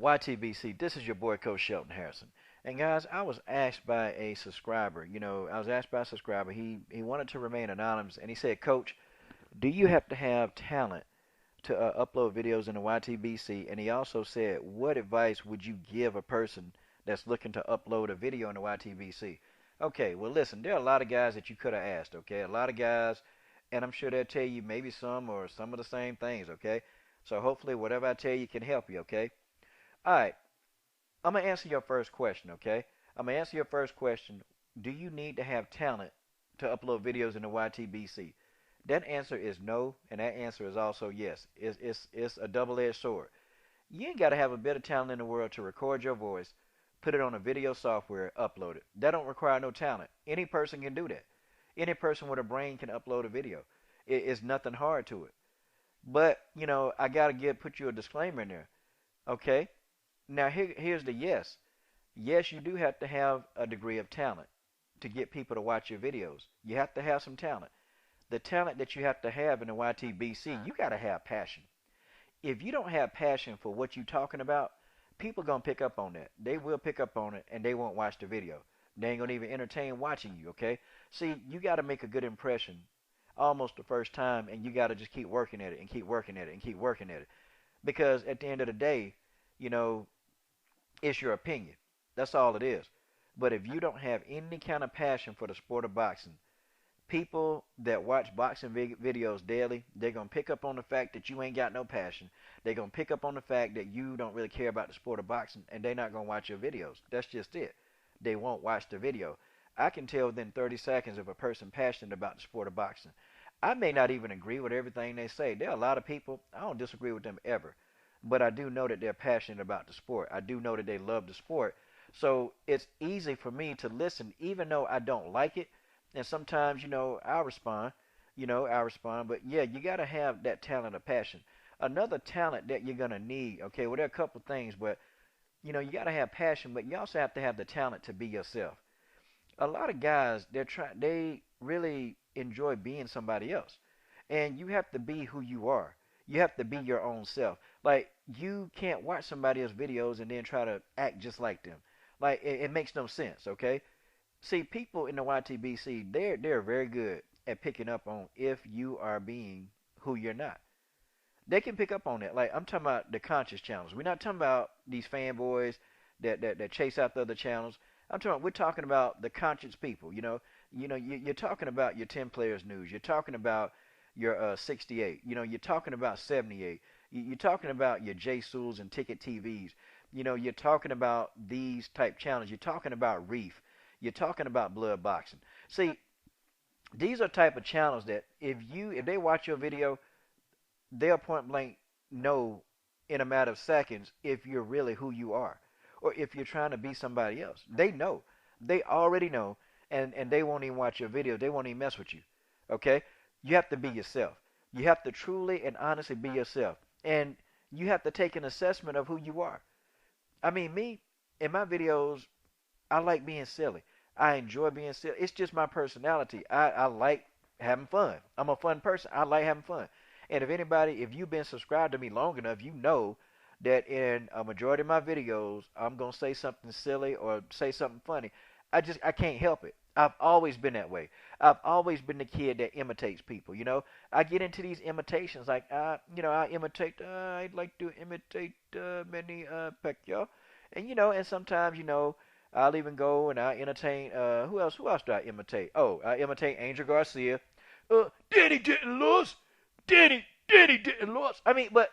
YTBC, this is your boy Coach Shelton Harrison. And guys, I was asked by a subscriber, I was asked by a subscriber, he wanted to remain anonymous, and he said, Coach, do you have to have talent to upload videos into YTBC? And he also said, what advice would you give a person that's looking to upload a video into YTBC? Okay, well, listen, there are a lot of guys that you could have asked, okay? A lot of guys, and I'm sure they'll tell you maybe some or some of the same things, okay? So hopefully whatever I tell you can help you, okay? All right, I'm going to answer your first question, okay? I'm going to answer your first question. Do you need to have talent to upload videos into YTBC? That answer is no, and that answer is also yes. It's a double-edged sword. You ain't got to have a bit of talent in the world to record your voice, put it on a video software, upload it. That don't require no talent. Any person can do that. Any person with a brain can upload a video. It's nothing hard to it. But, I got to put you a disclaimer in there, okay? Now, here's the yes. Yes, you do have to have a degree of talent to get people to watch your videos. You have to have some talent. The talent that you have to have in the YTBC, you got to have passion. If you don't have passion for what you're talking about, people going to pick up on that. They will pick up on it, and they won't watch the video. They ain't going to even entertain watching you, okay? See, you got to make a good impression almost the first time, and you got to just keep working at it and keep working at it and keep working at it. Because at the end of the day, you know, it's your opinion. That's all it is. But if you don't have any kind of passion for the sport of boxing, people that watch boxing videos daily, they're going to pick up on the fact that you ain't got no passion. They're going to pick up on the fact that you don't really care about the sport of boxing, and they're not going to watch your videos. That's just it. They won't watch the video. I can tell within 30 seconds if a person passionate about the sport of boxing. I may not even agree with everything they say. There are a lot of people, I don't disagree with them ever. But I do know that they're passionate about the sport. I do know that they love the sport. So it's easy for me to listen even though I don't like it. And sometimes, I'll respond. I'll respond. But yeah, you got to have that talent or passion. Another talent that you're going to need, okay, well, there are a couple things, but, you got to have passion, but you also have to have the talent to be yourself. A lot of guys, they really enjoy being somebody else. And you have to be who you are. You have to be your own self. Like, you can't watch somebody else's videos and then try to act just like them. Like, it makes no sense, okay? See, people in the YTBC, they're very good at picking up on if you are being who you're not. They can pick up on that. Like, I'm talking about the conscious channels. We're not talking about these fanboys that chase out the other channels. We're talking about the conscious people, you're talking about your 10 players news. You're talking about your 68. You're talking about 78. You're talking about your J Souls and Ticket TVs. You're talking about these type channels. You're talking about Reef. You're talking about Blood Boxing. See, these are type of channels that if they watch your video, they'll point blank know in a matter of seconds if you're really who you are or if you're trying to be somebody else. They know. They already know, and they won't even watch your video. They won't even mess with you. Okay? You have to be yourself. You have to truly and honestly be yourself. And you have to take an assessment of who you are. I mean, me, in my videos, I like being silly. I enjoy being silly. It's just my personality. I like having fun. I'm a fun person. I like having fun. And if you've been subscribed to me long enough, you know that in a majority of my videos, I'm going to say something silly or say something funny. I can't help it. I've always been that way. I've always been the kid that imitates people, I get into these imitations like, I'd like to imitate Manny Pacquiao. And sometimes, I'll even go and I entertain, who else do I imitate? Oh, I imitate Angel Garcia. Danny didn't lose. Danny didn't lose. I mean, but,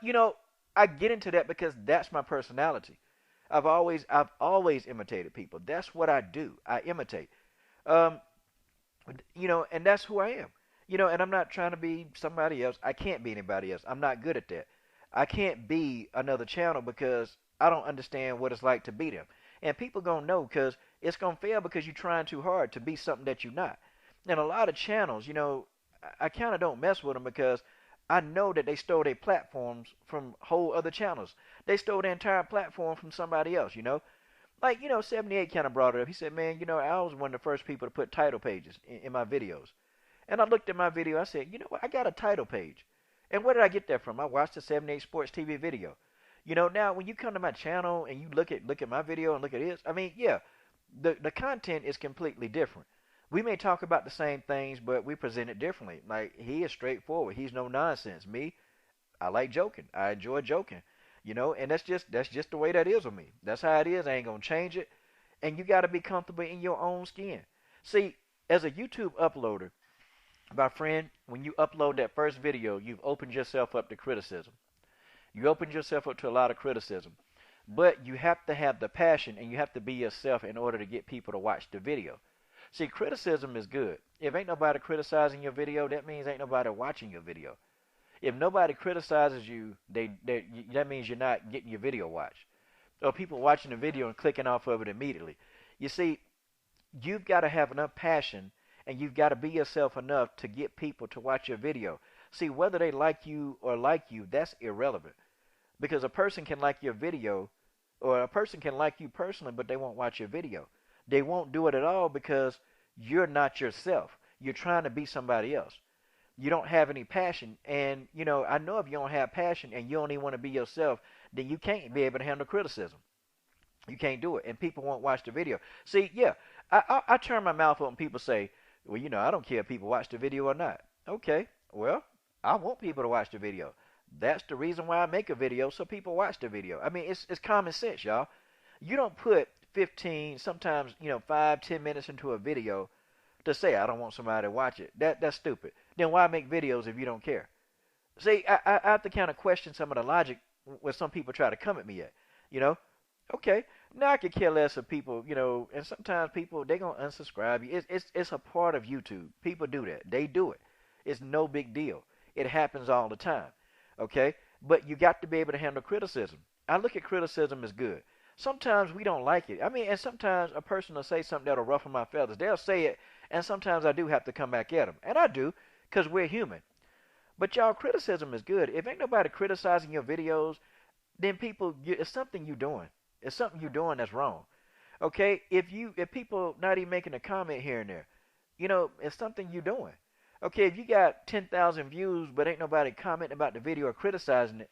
I get into that because that's my personality. I've always imitated people. That's what I do. I imitate. Um, and that's who I am. And I'm not trying to be somebody else. I can't be anybody else. I'm not good at that. I can't be another channel because I don't understand what it's like to be them. And people gonna know because it's gonna fail because you're trying too hard to be something that you're not. And a lot of channels, I kind of don't mess with them because I know that they stole their platforms from whole other channels. They stole their entire platform from somebody else. Like, 78 kind of brought it up. He said, man, I was one of the first people to put title pages in my videos. And I looked at my video. I said, you know what? I got a title page. And where did I get that from? I watched the 78 Sports TV video. Now when you come to my channel and you look at my video and look at his, I mean, yeah, the content is completely different. We may talk about the same things, but we present it differently. Like he is straightforward. He's no nonsense. Me, I like joking. I enjoy joking. And that's just the way that is with me. That's how it is. I ain't gonna change it. And you got to be comfortable in your own skin. See, as a YouTube uploader, my friend, when you upload that first video, you've opened yourself up to criticism. You opened yourself up to a lot of criticism. But you have to have the passion and you have to be yourself in order to get people to watch the video. See, criticism is good. If ain't nobody criticizing your video, that means ain't nobody watching your video. If nobody criticizes you, that means you're not getting your video watched. Or people watching the video and clicking off of it immediately. You see, you've got to have enough passion and you've got to be yourself enough to get people to watch your video. See, whether they like you or like you, that's irrelevant. Because a person can like your video or a person can like you personally, but they won't watch your video. They won't do it at all because you're not yourself. You're trying to be somebody else. You don't have any passion. And, I know if you don't have passion and you only want to be yourself, then you can't be able to handle criticism. You can't do it. And people won't watch the video. See, yeah, I turn my mouth up and people say, well, I don't care if people watch the video or not. Okay, well, I want people to watch the video. That's the reason why I make a video, so people watch the video. I mean, it's common sense, y'all. You don't put 15, sometimes, 5, 10 minutes into a video to say I don't want somebody to watch it. That's stupid. Then why make videos if you don't care? See, I have to kind of question some of the logic where some people try to come at me at. You know, okay, now I could care less of people, and sometimes people they gonna unsubscribe you. It's a part of YouTube. People do that. They do it. It's no big deal. It happens all the time. Okay, but you got to be able to handle criticism. I look at criticism as good. Sometimes we don't like it. I mean, and sometimes a person will say something that'll ruffle my feathers. They'll say it, and sometimes I do have to come back at them, and I do, because we're human. But y'all, criticism is good. If ain't nobody criticizing your videos, then it's something you're doing. It's something you're doing that's wrong. Okay, if people not even making a comment here and there, it's something you're doing. Okay, if you got 10,000 views but ain't nobody commenting about the video or criticizing it,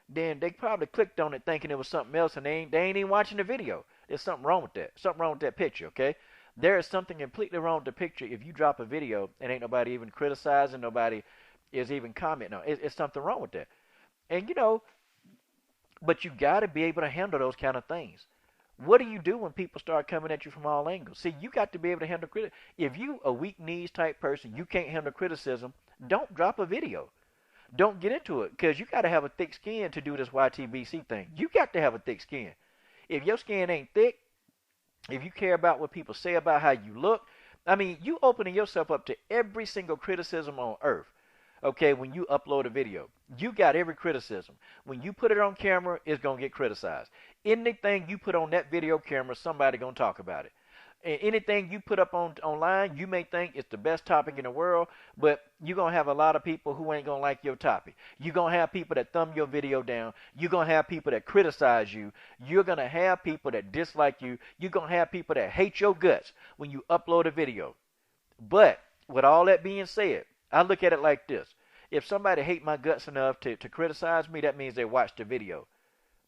then they probably clicked on it thinking it was something else and they ain't even watching the video. There's something wrong with that. Something wrong with that picture, okay? There is something completely wrong with the picture if you drop a video and ain't nobody even criticizing, nobody is even commenting on it. It's something wrong with that. And but you got to be able to handle those kind of things. What do you do when people start coming at you from all angles? See, you got to be able to handle criticism. If you a weak knees type person, you can't handle criticism, don't drop a video. Don't get into it because you got to have a thick skin to do this YTBC thing. You got to have a thick skin. If your skin ain't thick, if you care about what people say about how you look, I mean, you opening yourself up to every single criticism on earth. Okay, when you upload a video, you got every criticism. When you put it on camera, it's going to get criticized. Anything you put on that video camera, somebody going to talk about it. And anything you put up online, you may think it's the best topic in the world, but you're going to have a lot of people who ain't going to like your topic. You're going to have people that thumb your video down. You're going to have people that criticize you. You're going to have people that dislike you. You're going to have people that hate your guts when you upload a video. But with all that being said, I look at it like this. If somebody hate my guts enough to criticize me, that means they watched the video.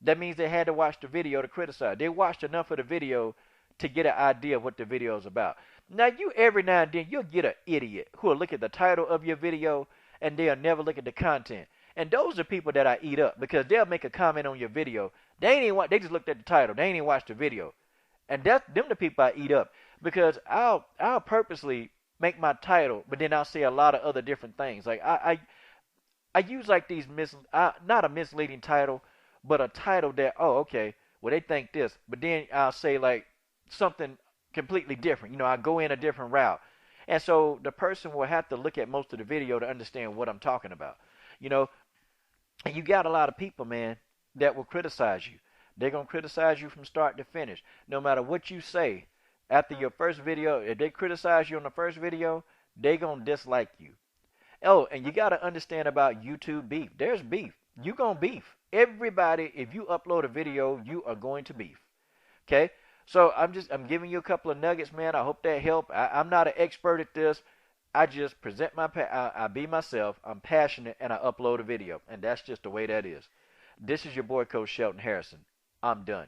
That means they had to watch the video to criticize. They watched enough of the video to get an idea of what the video is about. Now, every now and then, you'll get an idiot who will look at the title of your video and they'll never look at the content. And those are people that I eat up because they'll make a comment on your video. They just looked at the title. They ain't even watched the video. And them the people I eat up because I'll purposely make my title, but then I'll say a lot of other different things. Like I use like these not a misleading title, but a title that okay, well they think this, but then I'll say like something completely different. I go in a different route, and so the person will have to look at most of the video to understand what I'm talking about. And you got a lot of people, man, that will criticize you. They're gonna criticize you from start to finish, no matter what you say. After your first video, if they criticize you on the first video, they gonna dislike you. Oh, and you gotta understand about YouTube beef. There's beef. You gonna beef. Everybody, if you upload a video, you are going to beef. Okay? So I'm giving you a couple of nuggets, man. I hope that helped. I'm not an expert at this. I just present I be myself. I'm passionate, and I upload a video, and that's just the way that is. This is your boy, Coach Shelton Harrison. I'm done.